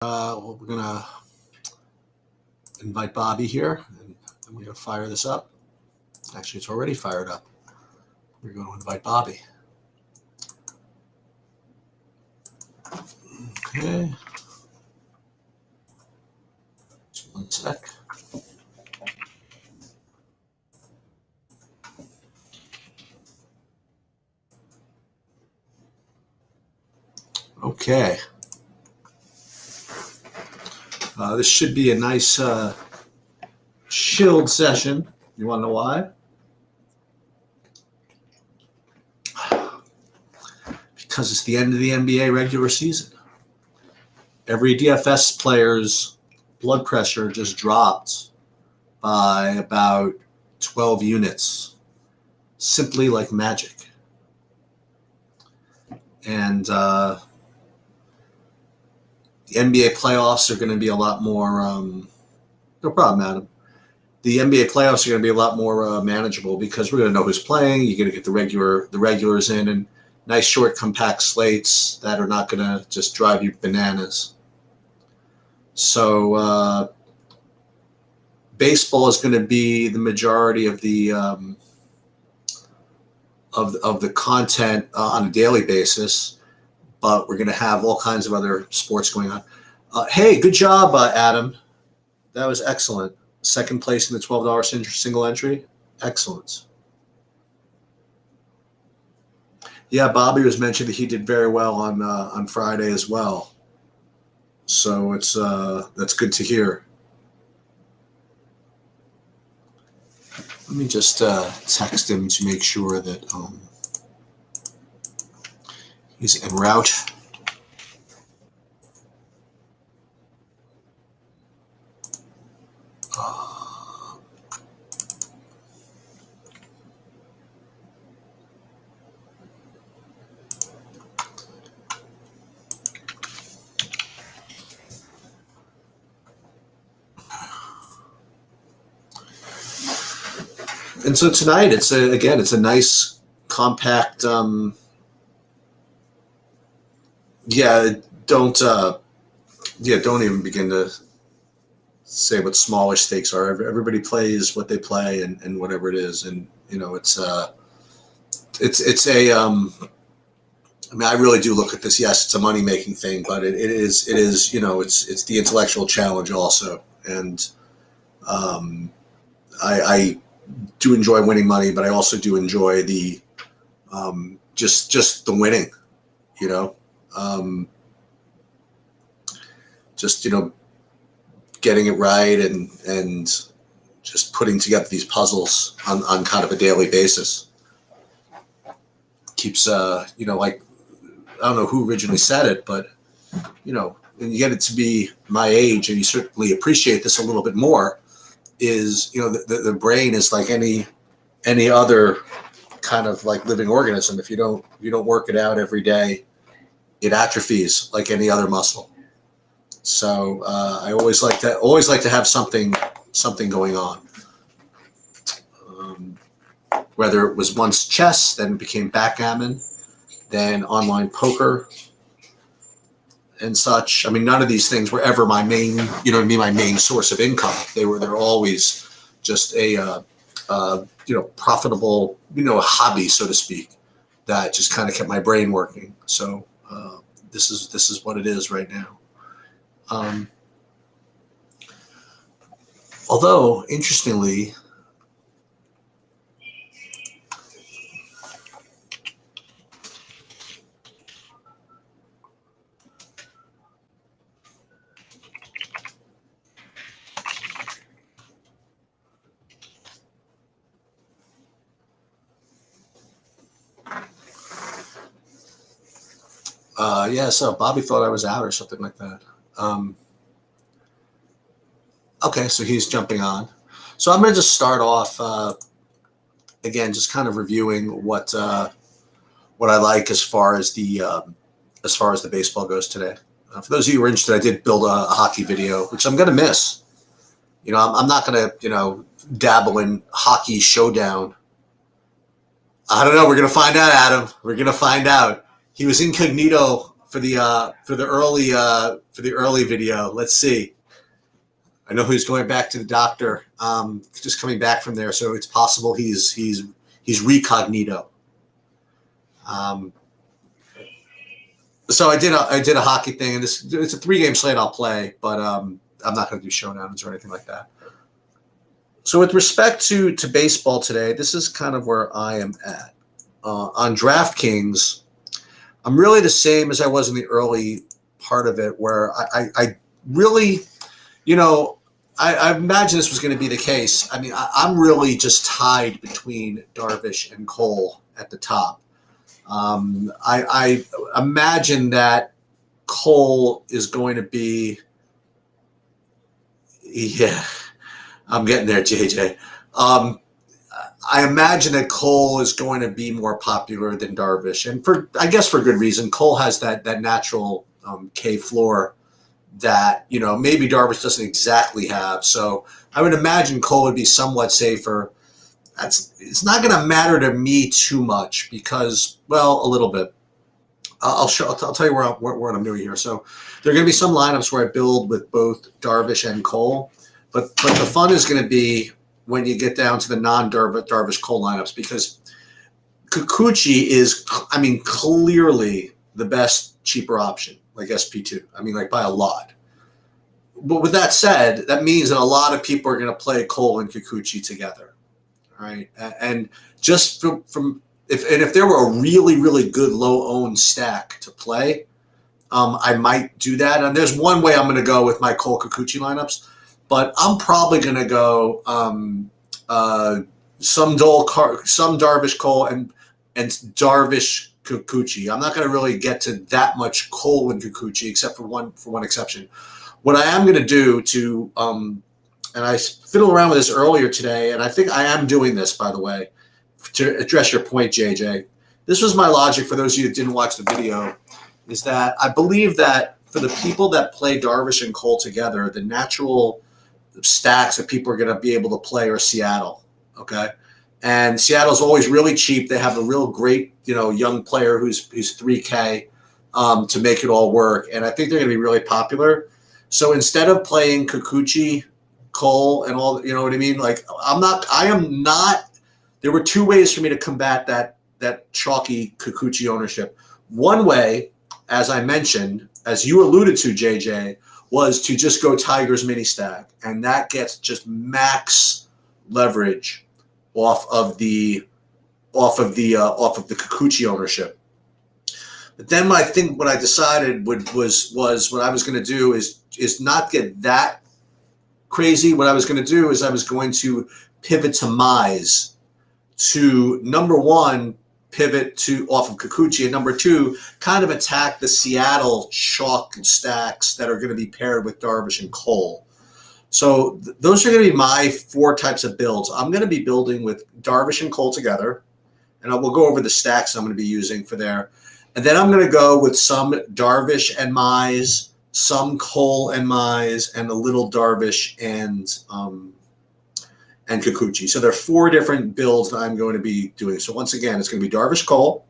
We're going to invite Bobby here, and we're going to fire this up. Actually, it's already fired up. We're going to invite Bobby. Okay. Just one sec. Okay. This should be a nice chilled session. You want to know why? Because it's the end of the NBA regular season. Every DFS player's blood pressure just dropped by about 12 units, simply like magic. And the NBA playoffs are going to be a lot more, no problem, Adam. The NBA playoffs are going to be a lot more manageable because we're going to know who's playing. You're going to get the regulars in, and nice short compact slates that are not going to just drive you bananas. So baseball is going to be the majority of the of the content on a daily basis, but we're going to have all kinds of other sports going on. Hey, good job, Adam. That was excellent. Second place in the $12 single entry. Excellent. Yeah, Bobby was mentioning that he did very well on Friday as well. So it's that's good to hear. Let me just text him to make sure that he's en route. And so tonight, it's a nice, compact. Don't even begin to say what smaller stakes are. Everybody plays what they play and whatever it is, and it's a. I mean, I really do look at this. Yes, it's a money making thing, but it is it's the intellectual challenge also, and I do enjoy winning money, but I also do enjoy the just the winning, getting it right and just putting together these puzzles on kind of a daily basis. Keeps like, I don't know who originally said it, but and you get it to be my age, and you certainly appreciate this a little bit more. Is the brain is like any other kind of like living organism. If you don't work it out every day, it atrophies like any other muscle. So I always like to have something going on. Whether it was once chess, then it became backgammon, then online poker and such. I mean, none of these things were ever my main, my main source of income. They're always just a, profitable, a hobby, so to speak, that just kind of kept my brain working. So this is what it is right now. Although, interestingly, so Bobby thought I was out or something like that. Okay, so he's jumping on. So I'm going to just start off, again, just kind of reviewing what I like as far as the baseball goes today. For those of you who are interested, I did build a hockey video, which I'm going to miss. I'm not going to, dabble in hockey showdown. I don't know. We're going to find out, Adam. We're going to find out. He was incognito for the early video. Let's see. I know he's going back to the doctor, just coming back from there, so it's possible he's recognito. So I did a hockey thing, and it's a 3-game slate I'll play, but I'm not going to do showdowns or anything like that. So with respect to baseball today, this is kind of where I am at. On DraftKings, I'm really the same as I was in the early part of it, where I really, I imagine this was going to be the case. I mean, I'm really just tied between Darvish and Cole at the top. I imagine that Cole is going to be, yeah, I'm getting there, JJ. I imagine that Cole is going to be more popular than Darvish, and I guess for good reason. Cole has that natural K floor that maybe Darvish doesn't exactly have. So I would imagine Cole would be somewhat safer. It's not going to matter to me too much because, well, a little bit. I'll tell you what I'm doing here. So there are going to be some lineups where I build with both Darvish and Cole, but the fun is going to be when you get down to the non-Darvish Cole lineups, because Kikuchi is, I mean, clearly the best cheaper option, like SP2. I mean, like by a lot. But with that said, that means that a lot of people are going to play Cole and Kikuchi together, right? And just if there were a really, really good low-owned stack to play, I might do that. And there's one way I'm going to go with my Cole Kikuchi lineups, but I'm probably going to go some Darvish Cole and Darvish Kikuchi. I'm not going to really get to that much Cole and Kikuchi, except for one exception. What I am going to do to and I fiddled around with this earlier today, and I think I am doing this, by the way, to address your point, JJ. This was my logic for those of you that didn't watch the video, is that I believe that for the people that play Darvish and Cole together, the natural stacks that people are going to be able to play are Seattle, okay? And Seattle's always really cheap. They have a real great, young player who's $3K to make it all work, and I think they're going to be really popular. So instead of playing Kikuchi, Cole, and all, you know what I mean? Like, I am not. There were two ways for me to combat that chalky Kikuchi ownership. One way, as I mentioned, as you alluded to, JJ, was to just go Tigers mini stack, and that gets just max leverage off of the Kikuchi ownership. But then what I decided was what I was going to do is not get that crazy. What I was going to do is I was going to pivot to Mize, to number one, pivot to off of Kikuchi, and number two, kind of attack the Seattle chalk stacks that are going to be paired with Darvish and Cole. So those are going to be my 4 types of builds. I'm going to be building with Darvish and Cole together, and we'll go over the stacks I'm going to be using for there. And then I'm going to go with some Darvish and Mize, some Cole and Mize, and a little Darvish and Kikuchi. So there are 4 different builds that I'm going to be doing. So once again, it's going to be Darvish Cole,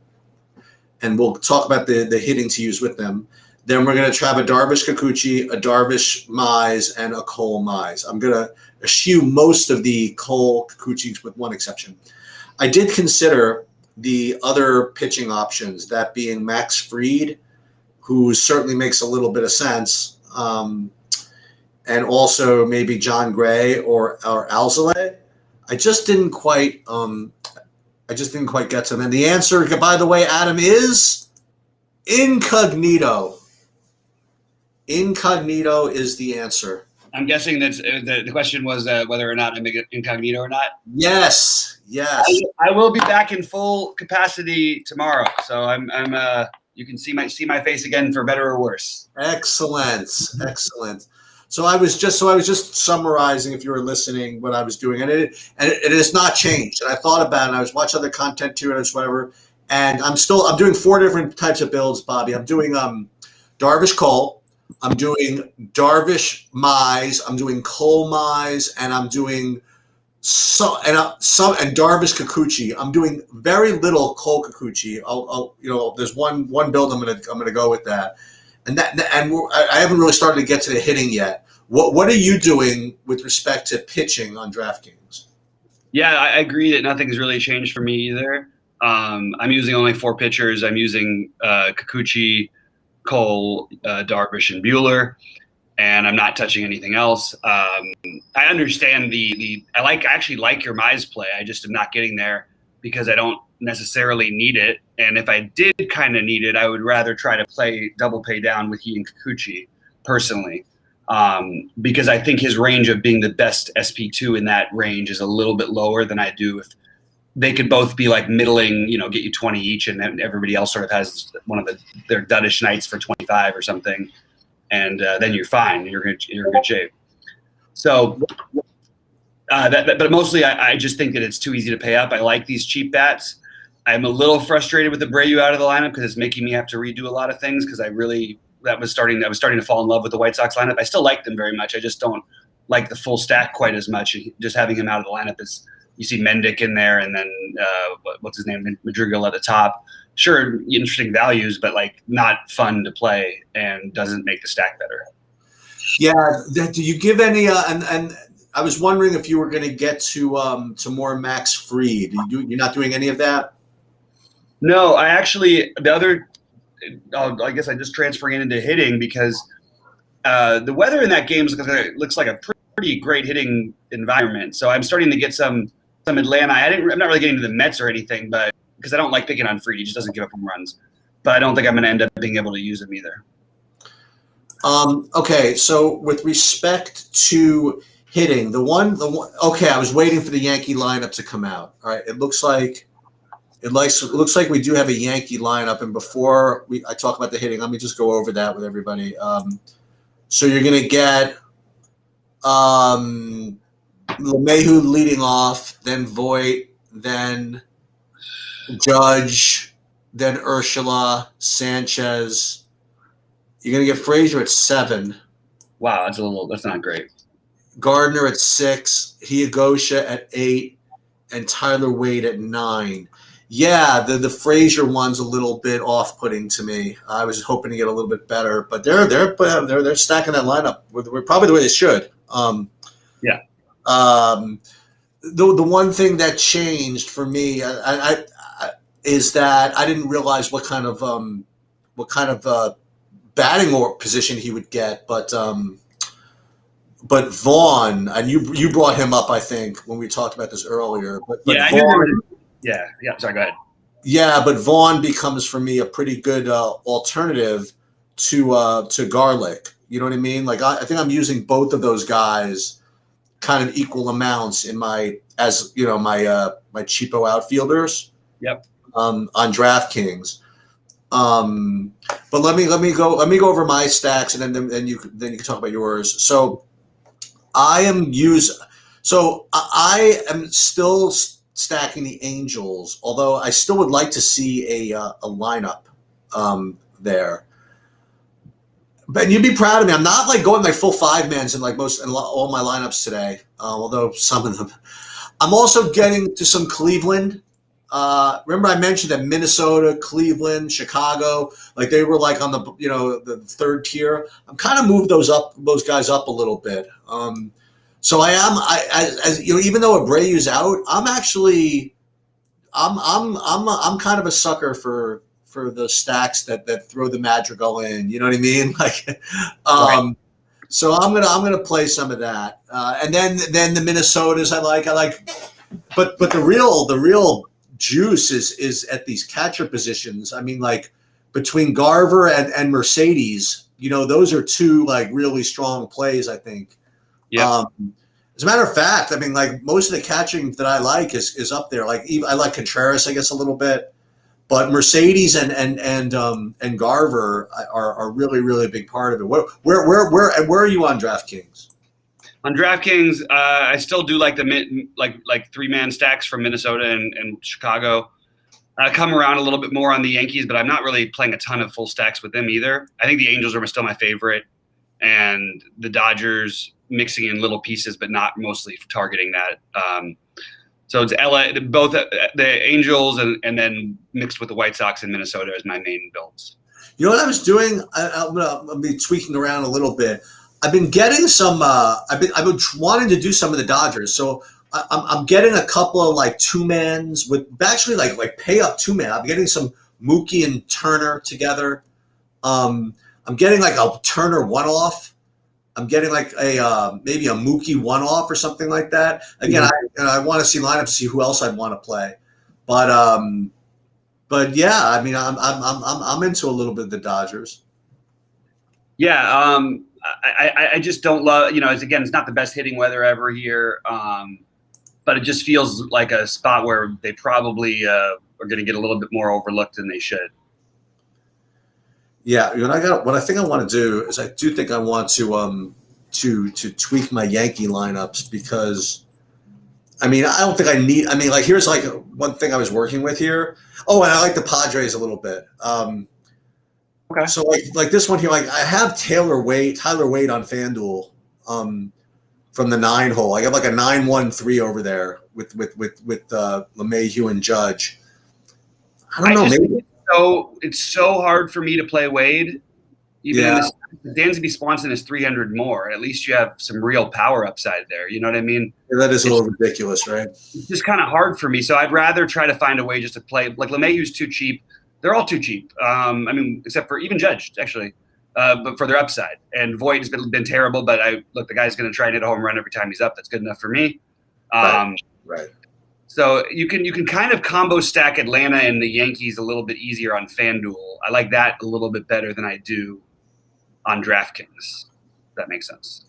and we'll talk about the hitting to use with them. Then we're going to have a Darvish Kikuchi, a Darvish Mize, and a Cole Mize. I'm going to eschew most of the Cole Kikuchis with one exception. I did consider the other pitching options, that being Max Fried, who certainly makes a little bit of sense, and also maybe John Gray or Alzolay. I just didn't quite get to them. And the answer, by the way, Adam, is Incognito. Incognito is the answer. I'm guessing that the question was whether or not I'm Incognito or not. Yes. I will be back in full capacity tomorrow, so I'm you can see my face again, for better or worse. Excellent. So I was just summarizing, if you were listening, what I was doing, and it has not changed. And I thought about it, and I was watching other content too, and whatever. And I'm doing 4 different types of builds, Bobby. I'm doing Darvish Cole, I'm doing Darvish Mize, I'm doing Cole Mize, and I'm doing and Darvish Kikuchi. I'm doing very little Cole Kikuchi. There's one build I'm gonna go with that, I haven't really started to get to the hitting yet. What are you doing with respect to pitching on DraftKings? Yeah, I agree that nothing's really changed for me either. I'm using only 4 pitchers. I'm using Kikuchi, Cole, Darvish, and Bueller, and I'm not touching anything else. I understand I actually like your Mize play. I just am not getting there because I don't necessarily need it. And if I did kind of need it, I would rather try to play double pay down with he and Kikuchi personally. Because I think his range of being the best SP2 in that range is a little bit lower than I do if they could both be like middling, get you 20 each, and then everybody else sort of has one of their duddish nights for 25 or something, and then you're fine. You're in good shape. So, but mostly I just think that it's too easy to pay up. I like these cheap bats. I'm a little frustrated with Abreu out of the lineup because it's making me have to redo a lot of things because I was starting to fall in love with the White Sox lineup. I still like them very much. I just don't like the full stack quite as much. Just having him out of the lineup is, you see Mendick in there, and then what's his name, Madrigal at the top. Sure, interesting values, but like not fun to play and doesn't make the stack better. Yeah, do you give any? And I was wondering if you were going to get to more Max Fried. You're not doing any of that? No, I actually I guess I just transferring into hitting because the weather in that game looks like a pretty great hitting environment. So I'm starting to get some Atlanta. I'm not really getting to the Mets or anything, but because I don't like picking on Fried, he just doesn't give up home runs. But I don't think I'm going to end up being able to use him either. Okay, so with respect to hitting, okay, I was waiting for the Yankee lineup to come out. All right, it looks like we do have a Yankee lineup, and before I talk about the hitting, let me just go over that with everybody. So you're going to get LeMahieu leading off, then Voit, then Judge, then Urshela, Sanchez. You're going to get Frazier at 7. Wow, that's not great. Gardner at 6, Hiagosha at 8, and Tyler Wade at 9. Yeah, the Frazier one's a little bit off-putting to me. I was hoping to get a little bit better, but they're stacking that lineup probably the way they should. Yeah. The one thing that changed for me is that I didn't realize what kind of batting or position he would get, but Vaughn, and you brought him up, I think, when we talked about this earlier. But yeah, Vaughn, yeah. Sorry, go ahead. Yeah, but Vaughn becomes for me a pretty good alternative to Garlick. You know what I mean? Like I think I'm using both of those guys kind of equal amounts in my cheapo outfielders. Yep. On DraftKings. But let me go over my stacks, and then you can talk about yours. So I am still stacking the Angels, although I still would like to see a lineup there. But you'd be proud of me. I'm not like going like full 5-mans in all my lineups today, although some of them. I'm also getting to some Cleveland. Remember I mentioned that Minnesota, Cleveland, Chicago, like they were like on the third tier. I'm kind of moved those guys up a little bit. So even though Abreu's out, I'm kind of a sucker for the stacks that throw the Madrigal in. You know what I mean? Like, Right. So I'm gonna play some of that, and then the Minnesotas I like, but the real juice is at these catcher positions. I mean, like between Garver and Mercedes, those are two like really strong plays, I think. Yeah. As a matter of fact, I mean, like most of the catching that I like is up there. Like I like Contreras, I guess, a little bit, but Mercedes and Garver are really, really a big part of it. Where are you on DraftKings? On DraftKings, I still do like the like 3-man stacks from Minnesota and Chicago. I come around a little bit more on the Yankees, but I'm not really playing a ton of full stacks with them either. I think the Angels are still my favorite, and the Dodgers mixing in little pieces, but not mostly targeting that. So it's LA, both the Angels and then mixed with the White Sox in Minnesota as my main builds. You know what I was doing? I'll be tweaking around a little bit. I've been getting some. I've been wanting to do some of the Dodgers, so I'm getting a couple of like two mans with actually like pay up two man. I'm getting some Mookie and Turner together. I'm getting like a Turner one off. I'm getting like a maybe a Mookie one off or something like that. Again, I want to see lineup to see who else I'd want to play, but yeah, I mean I'm into a little bit of the Dodgers. Yeah, I just don't love, it's not the best hitting weather ever here, but it just feels like a spot where they probably are going to get a little bit more overlooked than they should. Yeah, what I think I want to do is I do think I want to tweak my Yankee lineups because, I mean, I don't think I need. I mean, like here's like one thing I was working with here. Oh, and I like the Padres a little bit. Okay. So like this one here, like I have Tyler Wade on FanDuel from the 9 hole. I got like a 9-1-3 over there with LeMahieu and Judge. I don't know. Maybe. It's so hard for me to play Wade. Even in this, Dansby Swanson is 300 more. At least you have some real power upside there. You know what I mean? Yeah, that is a little ridiculous, right? It's just kind of hard for me. So I'd rather try to find a way just to play. Like LeMahieu's too cheap. They're all too cheap. I mean, except for even Judge, actually, but for their upside. And Voit has been terrible, but the guy's going to try and hit a home run every time he's up. That's good enough for me. Right. So you can kind of combo stack Atlanta and the Yankees a little bit easier on FanDuel. I like that a little bit better than I do on DraftKings. If that makes sense.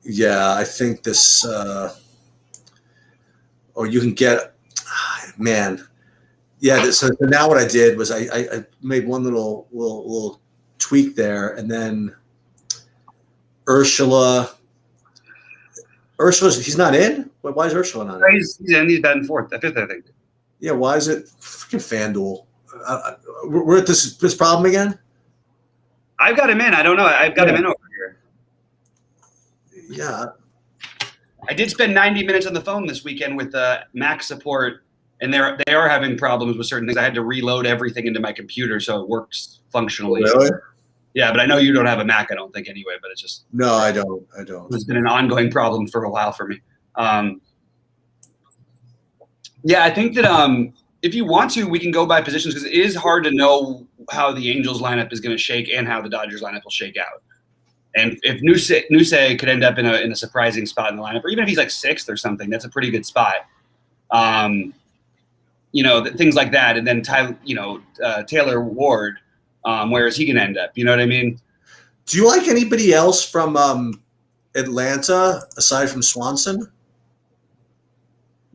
Yeah, I think this. You can get, man. Yeah. So now what I did was I made one little tweak there, and then Urshela. He's not in. Why is Urshela not in? He's in. He's batting fifth, I think. Yeah. Why is it freaking FanDuel? We're at this problem again. I've got him in. I don't know. I've got him in over here. Yeah. I did spend 90 minutes on the phone this weekend with Mac support, and they are having problems with certain things. I had to reload everything into my computer so it works functionally. Really? Yeah, but I know you don't have a Mac, I don't think, anyway. But it's just no, I don't. It's been an ongoing problem for a while for me. Yeah, I think that if you want to, we can go by positions because it is hard to know how the Angels lineup is going to shake and how the Dodgers lineup will shake out. And if Nuse could end up in a surprising spot in the lineup, or even if he's like sixth or something, that's a pretty good spot. Things like that, and then Taylor Ward, where is he going to end up? You know what I mean? Do you like anybody else from Atlanta aside from Swanson?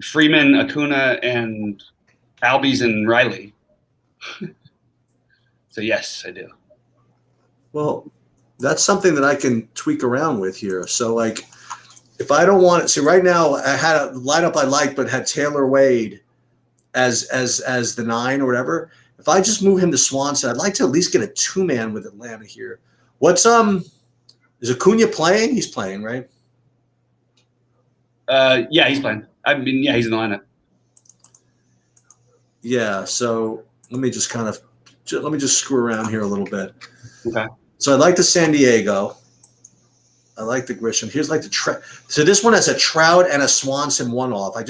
Freeman, Acuna, and Albies and Riley. So yes, I do. Well, that's something that I can tweak around with here. So like, if I don't want it, see right now I had a lineup I liked, but had Taylor Wade as the 9 or whatever. If I just move him to Swanson, I'd like to at least get a 2-man with Atlanta here. What's is Acuna playing? He's playing, right? Yeah, he's playing. I mean, yeah, he's in the lineup. Yeah, so let me just screw around here a little bit. Okay. So I like the San Diego. I like the Grisham. Here's like so this one has a Trout and a Swanson one-off. I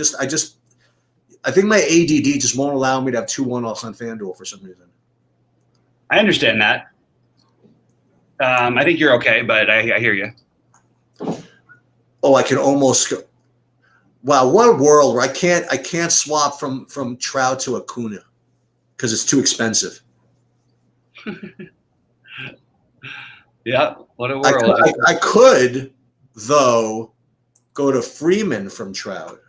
think my ADD just won't allow me to have 2 one-offs on FanDuel for some reason. I understand that. I think you're okay, but I hear you. Oh, I can almost go. Wow, what a world where I can't swap from Trout to Acuna because it's too expensive. Yeah, what a world. I could, though, go to Freeman from Trout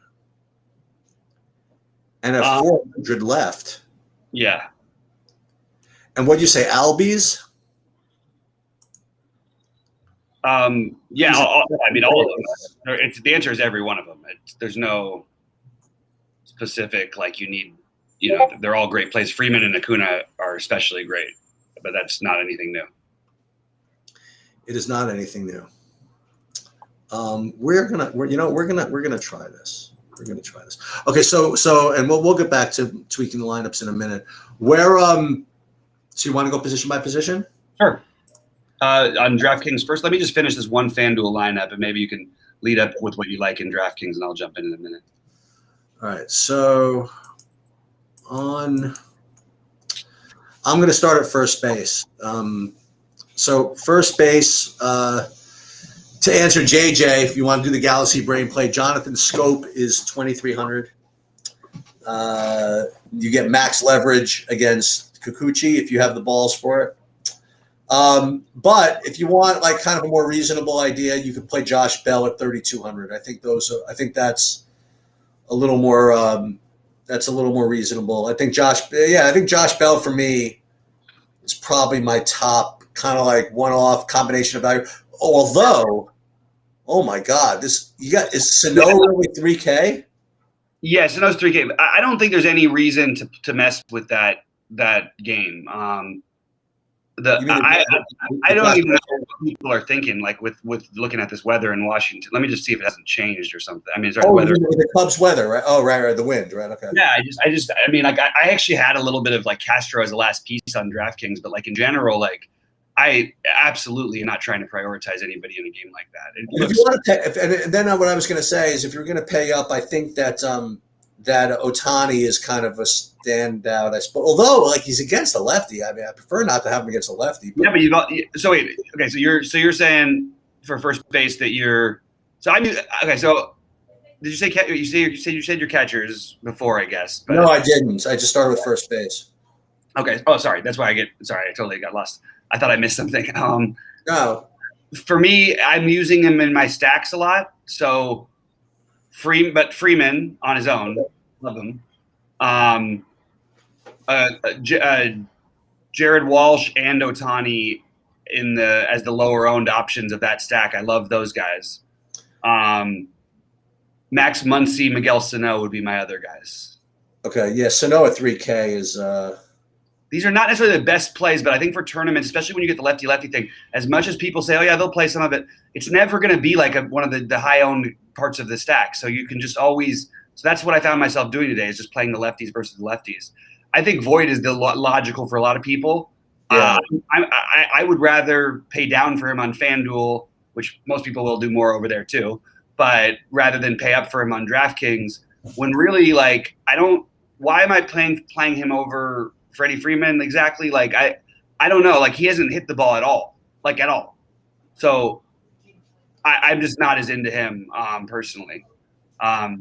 and have 400 left. Yeah. And what do you say, Albies? Yeah, all of them. The answer is every one of them. There's no specific, like you need, they're all great plays. Freeman and Acuna are especially great, but that's not anything new. It is not anything new. We're gonna try this. We're gonna try this. Okay, so and we'll get back to tweaking the lineups in a minute. Where so you want to go position by position? Sure. On DraftKings first, let me just finish this one FanDuel lineup, and maybe you can lead up with what you like in DraftKings, and I'll jump in a minute. All right, so I'm going to start at first base. So first base, to answer JJ, if you want to do the Galaxy Brain play, Jonathan Scope is 2,300. You get max leverage against Kikuchi if you have the balls for it. But if you want like kind of a more reasonable idea, you could play Josh Bell at 3,200. I think that's a little more reasonable. I think Josh Bell for me is probably my top kind of like one-off combination of value. Although, oh my God, is Sano really 3K? Yeah, Sano's 3K. I don't think there's any reason to mess with that game. I don't even know what people are thinking, like with looking at this weather in Washington. Let me just see if it hasn't changed or something. I mean, the weather. The Cubs weather, right? Oh, right, the wind, right? Okay. Yeah, I mean, like I actually had a little bit of like Castro as the last piece on DraftKings, but like in general, like I absolutely am not trying to prioritize anybody in a game like that. If you want to pay, and then what I was going to say is, if you're going to pay up, I think that that Ohtani is kind of a standout. I suppose, although like he's against a lefty. I mean, I prefer not to have him against a lefty. But. Yeah, but you got so wait. Okay, so you're saying for first base that you're. So I'm okay. So did you say you said your catchers before? I guess. But, no, I didn't. I just started with first base. Okay. Oh, sorry. That's why I totally got lost. I thought I missed something. No. For me, I'm using him in my stacks a lot. So Freeman on his own, love him. Jared Walsh and Ohtani as the lower owned options of that stack. I love those guys. Max Muncy, Miguel Sano would be my other guys. Okay, yeah, Sano at 3K is. These are not necessarily the best plays, but I think for tournaments, especially when you get the lefty-lefty thing, as much as people say, oh, yeah, they'll play some of it, it's never going to be like one of the high-owned parts of the stack. So you can just always – so that's what I found myself doing today, is just playing the lefties versus the lefties. I think Voit is the logical for a lot of people. Yeah. I would rather pay down for him on FanDuel, which most people will do more over there too, but rather than pay up for him on DraftKings, when really, like, why am I playing him over – Freddie Freeman, exactly. Like I don't know. Like he hasn't hit the ball at all. So I'm just not as into him personally. The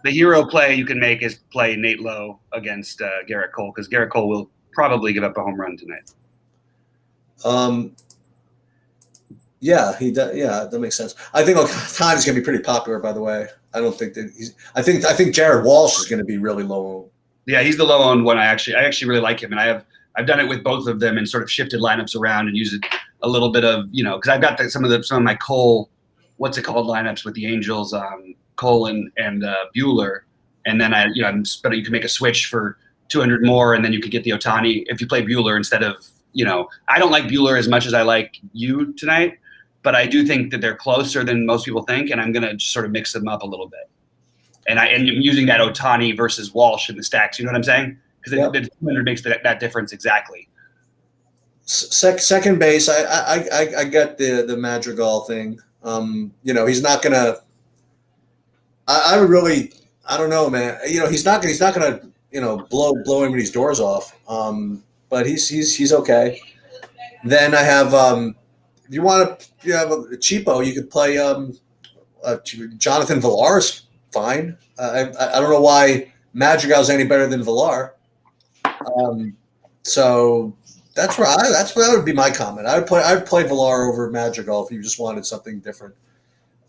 hero play you can make is play Nate Lowe against Garrett Cole, because Garrett Cole will probably give up a home run tonight. Yeah, he does. Yeah, that makes sense. I think Ohtani is going to be pretty popular. By the way, I don't think that he's. I think Jared Walsh is going to be really low. Yeah, he's the low-owned one. I actually really like him, and I've done it with both of them and sort of shifted lineups around and used it a little bit of, because I've got some of my Cole, what's it called, lineups with the Angels, Cole and Buehler, and then but you can make a switch for 200 more, and then you could get the Ohtani if you play Buehler instead of, I don't like Buehler as much as I like you tonight, but I do think that they're closer than most people think, and I'm gonna just sort of mix them up a little bit. And I'm using that Ohtani versus Walsh in the stacks. You know what I'm saying? Because the 200 makes that difference exactly. Second base, I get the Madrigal thing. He's not gonna. I would really. I don't know, man. He's not gonna. Blow anybody's doors off. But he's okay. Then I have. If you want to, have a cheapo, you could play Jonathan Villar's. Fine. I don't know why Madrigal's any better than Villar. So that's where that would be my comment. I'd play Villar over Madrigal if you just wanted something different.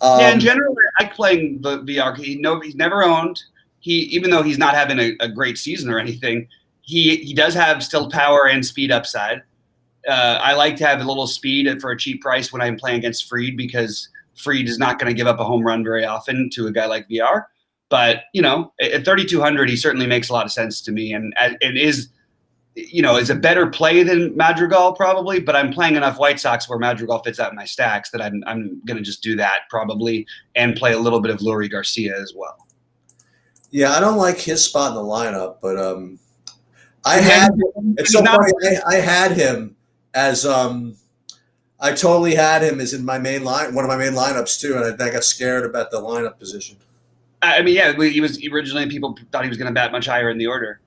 In general, I like playing the Villar. He's never owned. Even though he's not having a great season or anything, he does have still power and speed upside. I like to have a little speed for a cheap price when I'm playing against Fried, because Fried is not going to give up a home run very often to a guy like Villar. But, at 3,200, he certainly makes a lot of sense to me. And it is is a better play than Madrigal probably, but I'm playing enough White Sox where Madrigal fits out in my stacks that I'm going to just do that probably and play a little bit of Lurie Garcia as well. Yeah, I don't like his spot in the lineup, but it's so funny. I had him as I totally had him as in my main line, one of my main lineups too, and I got scared about the lineup position. I mean, yeah, he was originally people thought he was going to bat much higher in the order.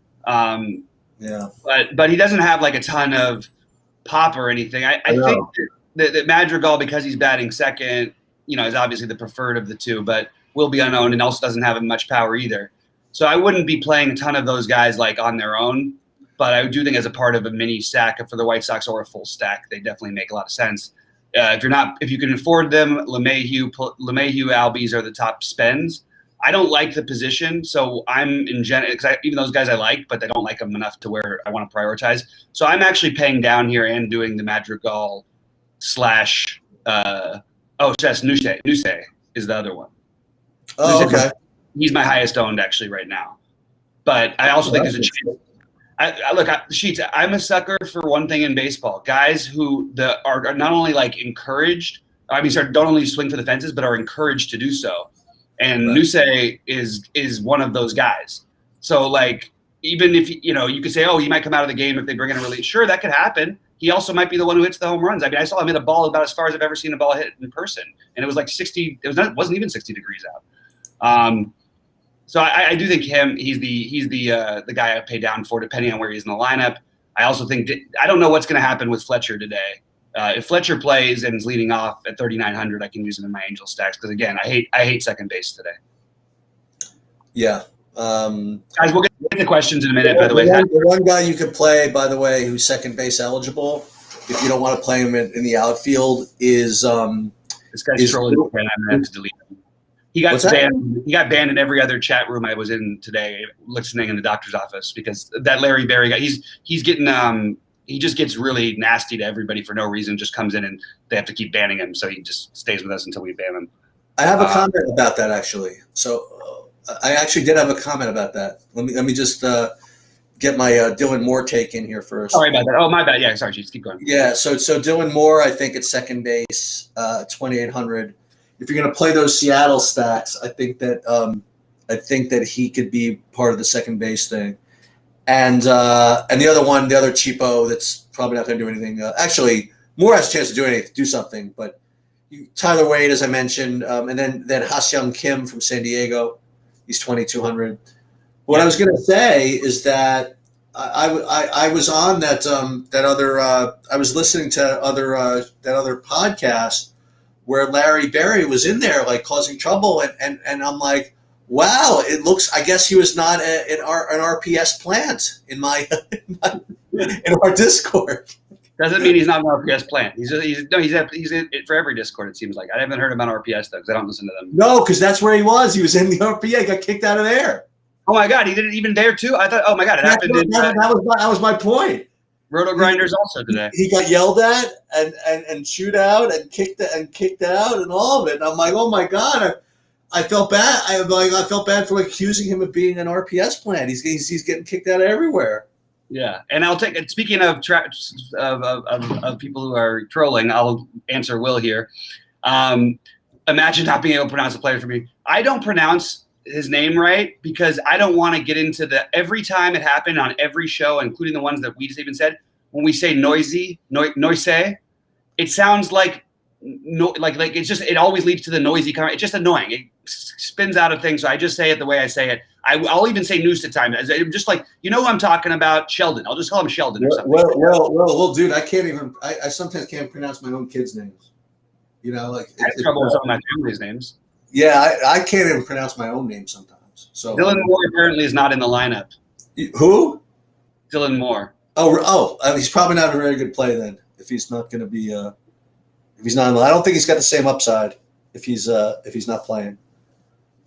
Yeah, but he doesn't have like a ton of pop or anything. I think that Madrigal, because he's batting second, is obviously the preferred of the two, but will be unowned and also doesn't have much power either. So I wouldn't be playing a ton of those guys like on their own, but I do think as a part of a mini stack for the White Sox or a full stack, they definitely make a lot of sense. If you can afford them, LeMahieu, Albies are the top spends. I don't like the position, so I'm even those guys I like, but I don't like them enough to where I want to prioritize. So I'm actually paying down here and doing the Madrigal / Nuse is the other one. Oh, okay. He's my highest owned actually right now, but I also think there's a chance. Sheets. I'm a sucker for one thing in baseball: guys who are not only like encouraged. Don't only swing for the fences, but are encouraged to do so. And right. Nuse is one of those guys. So like, even if you could say, oh, he might come out of the game if they bring in a release. Sure, that could happen. He also might be the one who hits the home runs. I mean, I saw him hit a ball about as far as I've ever seen a ball hit in person, and it was like 60. It wasn't even 60 degrees out. So I do think he's the guy I pay down for, depending on where he's in the lineup. I also think I don't know what's going to happen with Fletcher today. If Fletcher plays and is leading off at 3,900, I can use him in my Angel stacks because again, I hate second base today. Yeah, guys, we'll get to questions in a minute. By the way, the one guy you could play, by the way, who's second base eligible, if you don't want to play him in the outfield, is this guy's trolling, and I'm gonna have to delete him. He got banned. He got banned in every other chat room I was in today, listening in the doctor's office because that Larry Berry guy. He's getting he just gets really nasty to everybody for no reason. Just comes in and they have to keep banning him, so he just stays with us until we ban him. I have a comment about that actually. So I actually did have a comment about that. Let me just get my Dylan Moore take in here first. Sorry about that. Oh, my bad. Yeah, sorry. Just keep going. Yeah. So Dylan Moore, I think at second base, 2,800. If you're going to play those Seattle stacks, I think that he could be part of the second base thing. And the other cheapo that's probably not going to do anything. Actually, Moore has a chance to do something. But Tyler Wade, as I mentioned, and then Ha-Seong Kim from San Diego, he's 2,200. What I was going to say is that I was on that other I was listening to that other podcast where Larry Berry was in there like causing trouble, and I'm like, wow, it looks. I guess he was not an RPS plant in our Discord. Doesn't mean he's not an RPS plant. He's in for every Discord. It seems like I haven't heard him on RPS though because I don't listen to them. No, because that's where he was. He was in the RPS. Got kicked out of there. Oh my God, he did it even there too. I thought, oh my God, it happened. That was my point. Roto Grinders also today. He got yelled at and chewed out and kicked out and all of it. And I'm like, oh my God, I felt bad. I felt bad for accusing him of being an RPS plant. He's getting kicked out everywhere. Yeah, and I'll take. Speaking of people who are trolling, I'll answer Will here. Imagine not being able to pronounce a player for me. I don't pronounce his name right because I don't want to get into every time it happened on every show, including the ones that we just even said. When we say noise, it sounds like like it's just, it always leads to the noisy comment. It's just annoying. It spins out of things. So I just say it the way I say it. I'll even say noose at times. Just like, who I'm talking about, Sheldon. I'll just call him Sheldon or something. Well, dude, I can't even. I sometimes can't pronounce my own kids' names. I have trouble with some of my family's names. Yeah, I can't even pronounce my own name sometimes. So Dylan Moore apparently is not in the lineup. Who? Dylan Moore. He's probably not a very good play then. If he's not going to be, if he's not, I don't think he's got the same upside if he's not playing.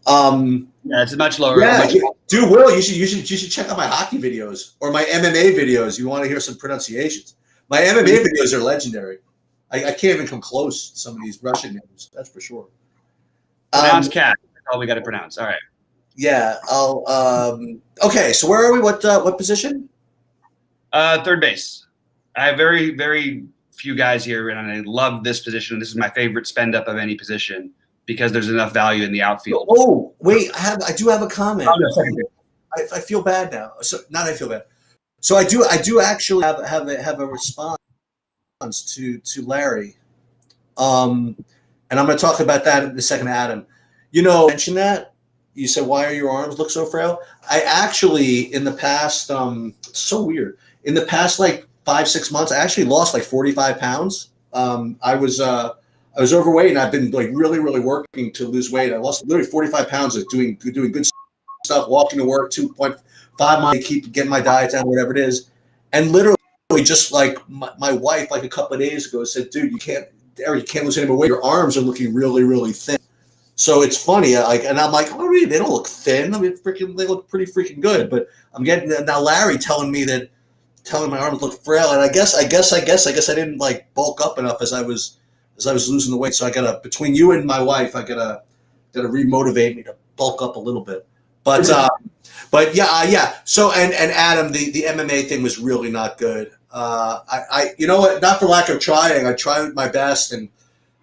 Yeah, it's much lower. Yeah, dude, Will, you should check out my hockey videos or my MMA videos. You want to hear some pronunciations? My MMA videos are legendary. I can't even come close to some of these Russian names. That's for sure. Pronounce cat. That's all we got to pronounce. All right. Yeah. Okay. So where are we? What position? Third base. I have very, very few guys here, and I love this position. This is my favorite spend up of any position because there's enough value in the outfield. Oh, wait, I do have a comment. Oh, no, second base. I feel bad now. So not I feel bad. So I do actually have a response to Larry. And I'm going to talk about that in a second, Adam. You know, mention that you said, "Why are your arms look so frail?" I actually, in the past, it's so weird. In the past, like 5-6 months, I actually lost like 45 pounds. I was overweight, and I've been like really, really working to lose weight. I lost literally 45 pounds of doing good stuff, walking to work, 2.5 miles, keep getting my diet down, whatever it is, and literally just like my wife, like a couple of days ago, said, "Dude, Eric, you can't lose any more weight. Your arms are looking really, really thin." So it's funny, and I'm like, "Oh, really? They don't look thin. I mean, they look pretty freaking good." But I'm getting now Larry telling my arms look frail, and I guess I didn't like bulk up enough as I was losing the weight. So I gotta, between you and my wife, I gotta remotivate me to bulk up a little bit. But yeah. So and Adam, the MMA thing was really not good. I you know what? Not for lack of trying. I tried my best, and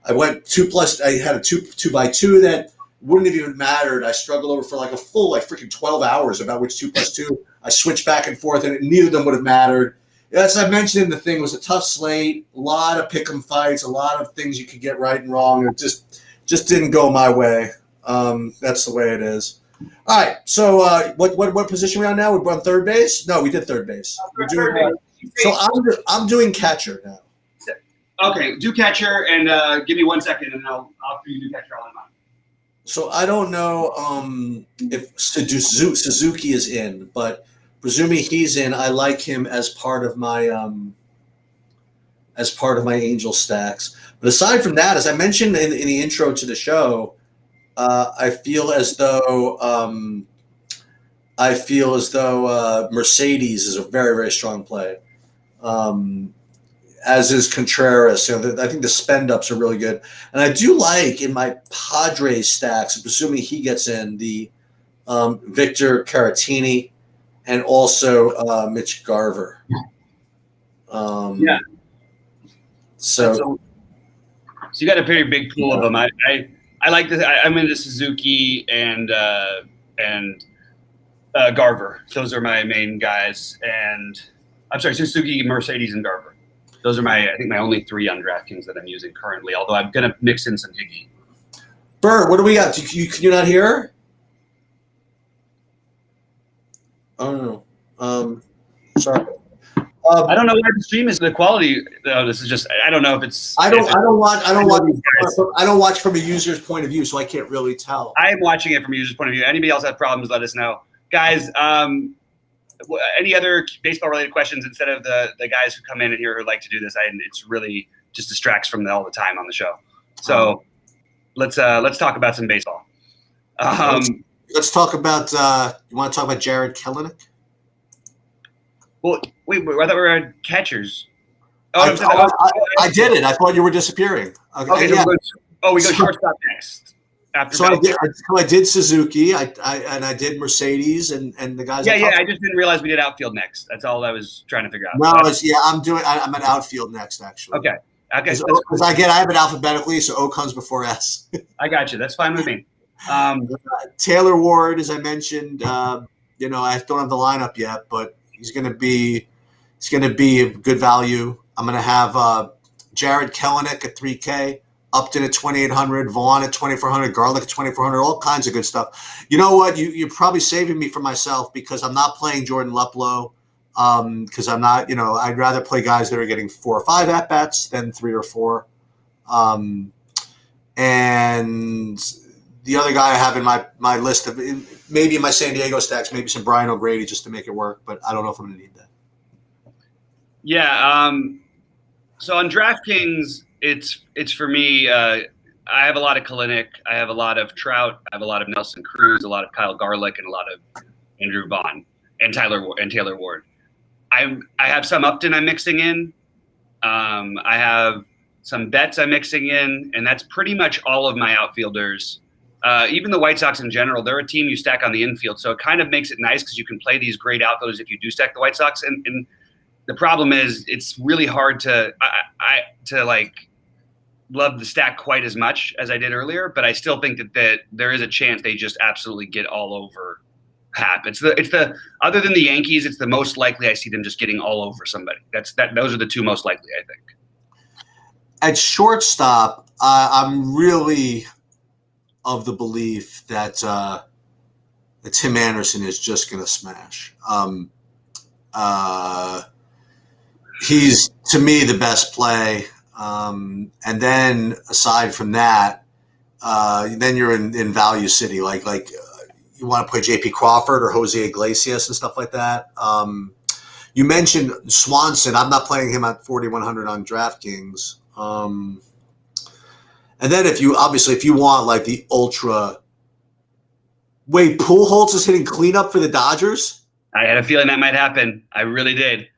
I went 2+. I had a 2x2 that wouldn't have even mattered. I struggled over for like a full freaking 12 hours about which 2+2. I switched back and forth, and neither of them would have mattered. As I mentioned in the thing, it was a tough slate, a lot of pick'em fights, a lot of things you could get right and wrong. It just didn't go my way. That's the way it is. All right. So what position are we on now? We're on third base? No, we did third base. We're doing. So I'm doing catcher now. Okay, do catcher, and give me 1 second, and I'll do catcher all in mind. So I don't know if Suzuki is in, but presuming he's in, I like him as part of my Angel stacks. But aside from that, as I mentioned in the intro to the show, I feel as though Mercedes is a very, very strong play. As is Contreras. I think the spend ups are really good, and I do like in my Padres stacks, presuming he gets in, the Victor Caratini and also Mitch Garver. Yeah. So you got a pretty big pool of them. I like this. I'm into Suzuki and Garver. Those are my main guys, and I'm sorry, Suzuki, Mercedes, and Garver. Those are I think my only 3 on DraftKings that I'm using currently, although I'm going to mix in some Higgy. Burr, what do we got? Can you not hear? Oh, no. Sorry. I don't know why the stream is the quality. This is just, I don't know if it's. I don't watch from a user's point of view, so I can't really tell. I am watching it from a user's point of view. Anybody else have problems, let us know. Guys, any other baseball-related questions instead of the guys who come in and here who like to do this? It's really just distracts from all the time on the show. So let's talk about some baseball. Let's talk about. You want to talk about Jared Kelenic? Well, wait, I thought we were catchers. I did it. I thought you were disappearing. Okay, yeah. We go shortstop next. So I did Suzuki, I did Mercedes, and the guys. Yeah. I just didn't realize we did outfield next. That's all I was trying to figure out. No, I'm at outfield next, actually. Okay. Because I have it alphabetically, so O comes before S. I got you. That's fine with me. Taylor Ward, as I mentioned, I don't have the lineup yet, but he's going to be a good value. I'm going to have Jared Kelenic at 3K. Upton at 2,800, Vaughn at 2,400, Garlick at 2,400, all kinds of good stuff. You know what? You're probably saving me for myself because I'm not playing Jordan Luplow because I'm not, I'd rather play guys that are getting 4 or 5 at-bats than 3 or 4. And the other guy I have in my list of maybe in my San Diego stacks, maybe some Brian O'Grady just to make it work, but I don't know if I'm going to need that. Yeah. So on DraftKings, it's for me. I have a lot of Kelenic. I have a lot of Trout. I have a lot of Nelson Cruz, a lot of Kyle Garlick, and a lot of Andrew Vaughn and Taylor Ward. I have some Upton I'm mixing in. I have some Betts I'm mixing in, and that's pretty much all of my outfielders. Even the White Sox in general, they're a team you stack on the infield, so it kind of makes it nice because you can play these great outfielders if you do stack the White Sox. And the problem is it's really hard to like love the stack quite as much as I did earlier, but I still think that there is a chance they just absolutely get all over Hap. It's the other than the Yankees, it's the most likely I see them just getting all over somebody. Those are the two most likely, I think. At shortstop, I'm really of the belief that Tim Anderson is just going to smash. He's, to me, the best play. And then aside from that, then you're in value city, like you want to play J.P. Crawford or Jose Iglesias and stuff like that. You mentioned Swanson. I'm not playing him at 4,100 on DraftKings. And then if you want like the ultra. Wait, Pujols is hitting cleanup for the Dodgers? I had a feeling that might happen. I really did.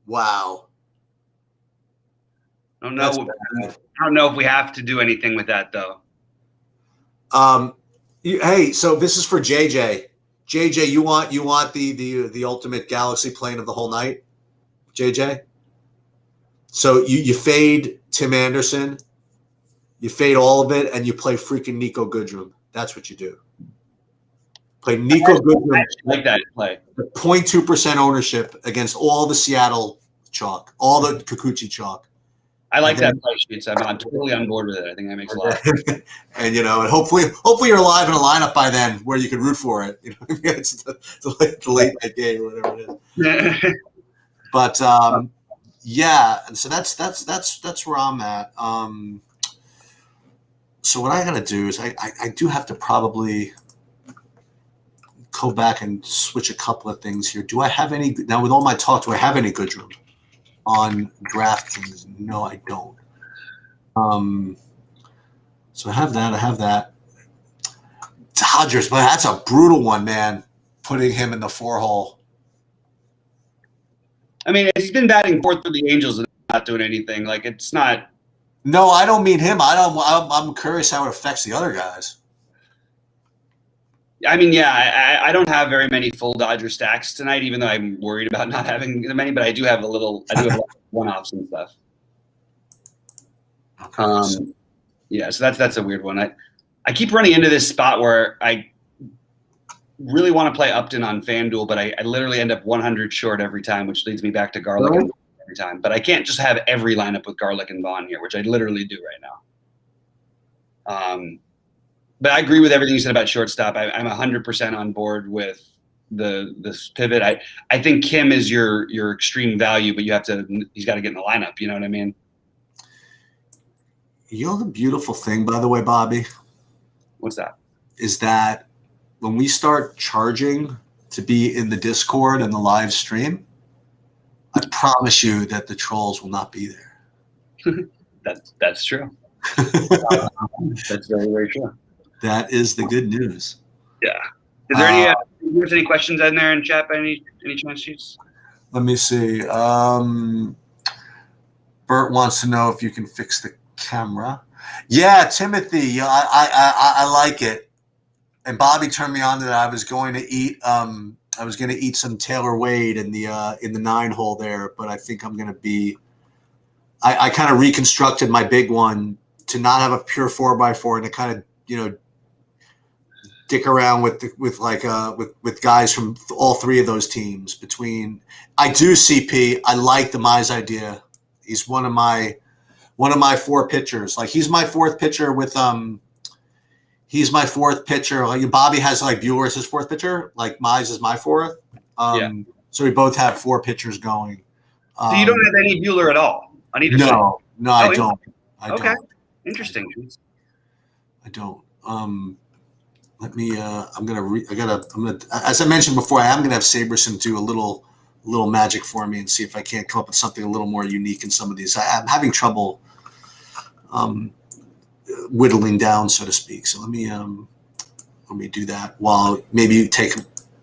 Wow. I don't know if we have to do anything with that though. Hey, so this is for JJ. JJ, you want the ultimate Galaxy plane of the whole night, JJ? So you fade Tim Anderson, you fade all of it, and you play freaking Nico Goodrum. That's what you do. Play Nico Goodrum. I like that play. 0.2% ownership against all the Seattle chalk, all the Kikuchi chalk. I like that play, Sheets. I'm totally on board with it. I think that makes a lot of sense. And and hopefully you're alive in a lineup by then where you can root for it. It's the late night game or whatever it is. But yeah, and so that's where I'm at. So what I gotta do is I do have to probably go back and switch a couple of things here. Do I have any now with all my talk? Do I have any Goodrum on DraftKings? No, I don't. So I have that. Dodgers, but that's a brutal one, man. Putting him in the 4-hole. I mean, he's been batting fourth for the Angels and not doing anything. Like it's not. No, I don't mean him. I'm curious how it affects the other guys. I mean, yeah, I don't have very many full Dodger stacks tonight, even though I'm worried about not having that many. But I do have have one-offs and stuff. Yeah, so that's a weird one. I keep running into this spot where I really want to play Upton on FanDuel, but I literally end up 100 short every time, which leads me back to Garlic and every time. But I can't just have every lineup with Garlic and Vaughn here, which I literally do right now. But I agree with everything you said about shortstop. I'm 100% on board with this pivot. I think Kim is your extreme value, but he's got to get in the lineup. You know what I mean? You know the beautiful thing, by the way, Bobby? What's that? Is that when we start charging to be in the Discord and the live stream, I promise you that the trolls will not be there. That's true. That's very, very true. That is the good news. Yeah. Is there any questions in there in chat by any chance, Sheets? Let me see. Bert wants to know if you can fix the camera. Yeah, Timothy. I like it. And Bobby turned me on to that. I was going to eat. I was going to eat some Taylor Wade in the 9-hole there, but I think I'm going to be. I kind of reconstructed my big one to not have a pure 4x4 and to kind of dick around with guys from all three of those teams. I do CP. I like the Mize idea. He's one of my 4 pitchers. Like he's my 4th pitcher with He's my 4th pitcher. Like Bobby has like Bueller as his 4th pitcher. Like Mize is my 4th. Yeah. So we both have 4 pitchers going. So you don't have any Bueller at all on either side? No, I don't. Okay, interesting. I don't. Let me. I'm gonna. As I mentioned before, I am gonna have Saberson do a little magic for me and see if I can't come up with something a little more unique in some of these. I'm having trouble whittling down, so to speak. So let me do that while maybe you